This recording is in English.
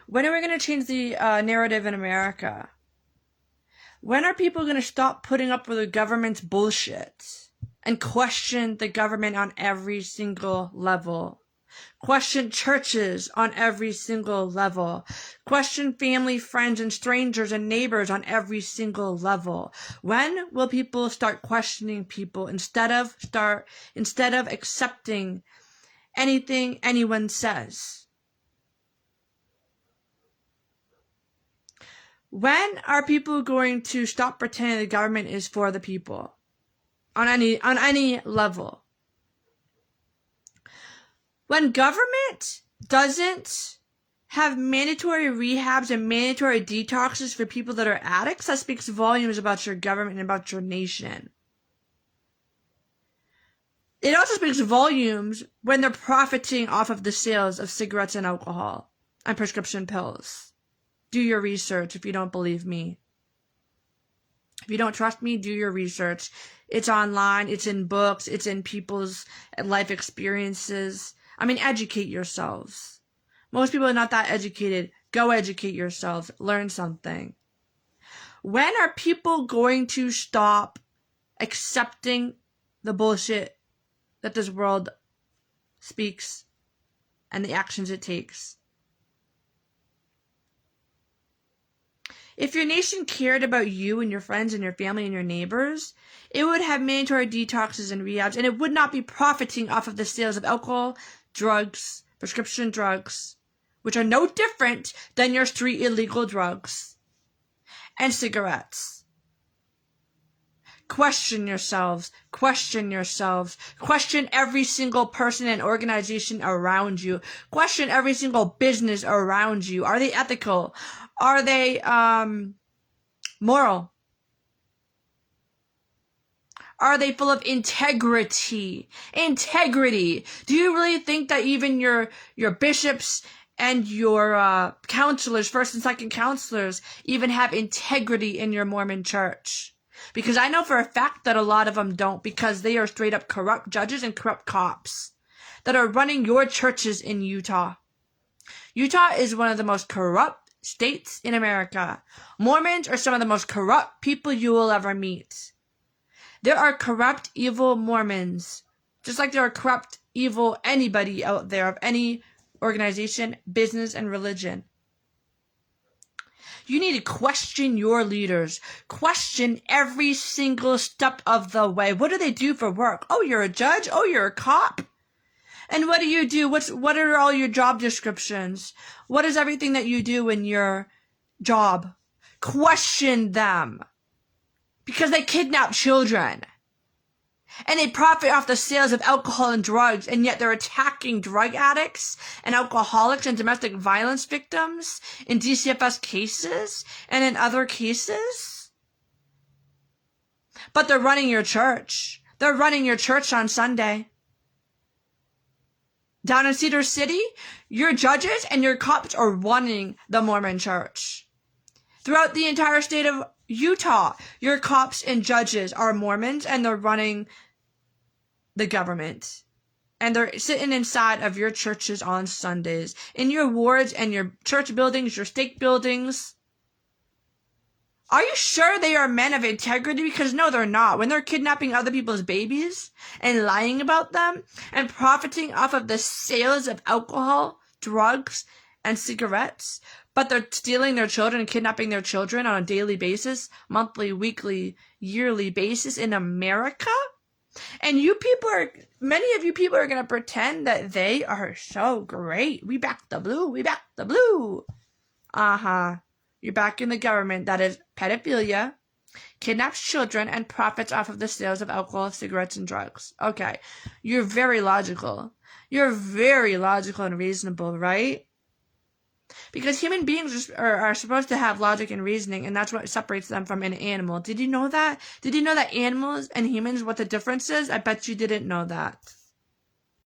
When are we going to change the narrative in America? When are people going to stop putting up with the government's bullshit and question the government on every single level? Question churches on every single level. Question family, friends, and strangers and neighbors on every single level. When will people start questioning people instead of accepting anything anyone says? When are people going to stop pretending the government is for the people? On any level. When government doesn't have mandatory rehabs and mandatory detoxes for people that are addicts, that speaks volumes about your government and about your nation. It also speaks volumes when they're profiting off of the sales of cigarettes and alcohol and prescription pills. Do your research if you don't believe me. If you don't trust me, do your research. It's online, it's in books, it's in people's life experiences. I mean, educate yourselves. Most people are not that educated. Go educate yourselves. Learn something. When are people going to stop accepting the bullshit that this world speaks and the actions it takes? If your nation cared about you and your friends and your family and your neighbors, it would have mandatory detoxes and rehabs, and it would not be profiting off of the sales of alcohol, drugs, prescription drugs, which are no different than your street illegal drugs, and cigarettes. Question yourselves. Question yourselves. Question every single person and organization around you. Question every single business around you. Are they ethical? Are they moral? Are they full of integrity? Integrity. Do you really think that even your bishops and your counselors, first and second counselors, even have integrity in your Mormon church? Because I know for a fact that a lot of them don't, because they are straight up corrupt judges and corrupt cops that are running your churches in Utah. Utah is one of the most corrupt states in America. Mormons are some of the most corrupt people you will ever meet. There are corrupt, evil Mormons, just like there are corrupt, evil anybody out there of any organization, business, and religion. You need to question your leaders. Question every single step of the way. What do they do for work? Oh, you're a judge? Oh, you're a cop? And what do you do? What are all your job descriptions? What is everything that you do in your job? Question them. Because they kidnap children. And they profit off the sales of alcohol and drugs, and yet they're attacking drug addicts and alcoholics and domestic violence victims in DCFS cases and in other cases. But they're running your church. They're running your church on Sunday. Down in Cedar City, your judges and your cops are running the Mormon church. Throughout the entire state of Utah, your cops and judges are Mormons, and they're running the government. And they're sitting inside of your churches on Sundays, in your wards and your church buildings, your stake buildings. Are you sure they are men of integrity? Because no, they're not. When they're kidnapping other people's babies and lying about them and profiting off of the sales of alcohol, drugs, and cigarettes, but they're stealing their children and kidnapping their children on a daily basis, monthly, weekly, yearly basis in America? And many of you people are going to pretend that they are so great. We back the blue. We back the blue. You're backing the government that is pedophilia, kidnaps children, and profits off of the sales of alcohol, cigarettes, and drugs. Okay. You're very logical. You're very logical and reasonable, right? Because human beings are supposed to have logic and reasoning, and that's what separates them from an animal. Did you know that? Did you know that animals and humans, what the difference is? I bet you didn't know that.